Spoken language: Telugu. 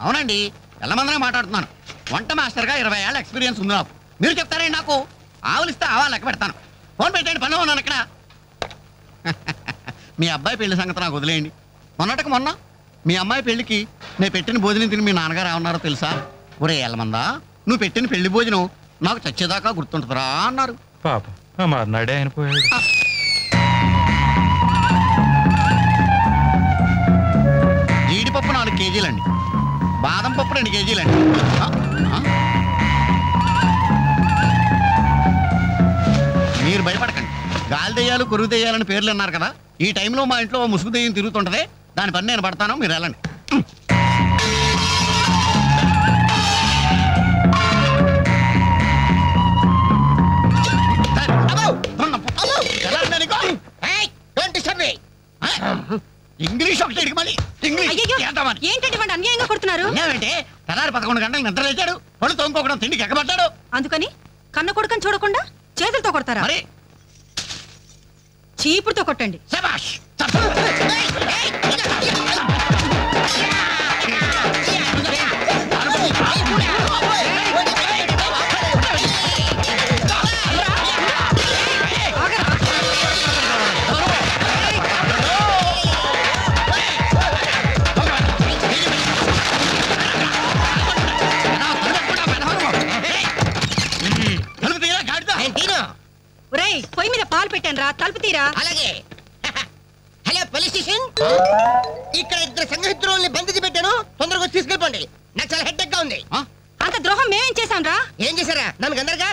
అవునండి, ఎల్లమందనే మాట్లాడుతున్నాను. వంట మాస్టర్గా 20 ఏళ్ళ ఎక్స్పీరియన్స్ ఉంది నాకు. మీరు చెప్తారండి నాకు. ఆవులిస్తే ఆవా లెక్క పెడతాను. ఫోన్ పెట్టండి, పనిలో ఉన్నాను ఇక్కడ. మీ అబ్బాయి పెళ్లి సంగతి నాకు వదిలేయండి. మొన్నటికి మొన్న మీ అమ్మాయి పెళ్లికి నేను పెట్టిన భోజనం తిని మీ నాన్నగారు ఏమన్నారో తెలుసా? ఒరే ఎల్లమందా, నువ్వు పెట్టిన పెళ్లి భోజనం నాకు చచ్చేదాకా గుర్తుంటుందిరా అన్నారు. పాప మర్నాడే ఆయన పోయాడు. జీడిపప్పు 4 కేజీలండి, బాదం పప్పు 2 కేజీలండి. మీరు భయపడకండి. గాలి దెయ్యాలు, కొరుగు దెయ్యాలని పేర్లు అన్నారు కదా, ఈ టైంలో మా ఇంట్లో ముసుగు దెయ్యం తిరుగుతుంటది. దాని పని నేను పడతాను, మీరు వెళ్ళండి. ఇంగ్లీష్ ఒకటి మళ్ళీ ఏంటంటే వాడు అన్యాయంగా కొడుతున్నారు. ఏమంటే తెల్లారి 11 గంటలకు నిద్ర లేచాడు, పళ్ళు తోముకోవడం, తిండికి ఎక్కబడ్డాడు. అందుకని కన్న కొడుకని చూడకుండా చేతులతో కొడతారా? మరి చీపుడుతో కొట్టండి. శభాష్. పొయ్యి మీద పాలు పెట్టాను రా, తలుపు తీరా. అలాగే. హలో పోలీస్ స్టేషన్, ఇక్కడ 2 సంఘహితుల్ని బంధించి పెట్టాను, తొందరగా వచ్చి తీసుకెళ్ళిపోండి. నాకు చాలా హెడ్ ఎక్ గా ఉంది. అంత ద్రోహం మేమేం చేశాం రా? ఏం చేశారా? నన్ను గందరగా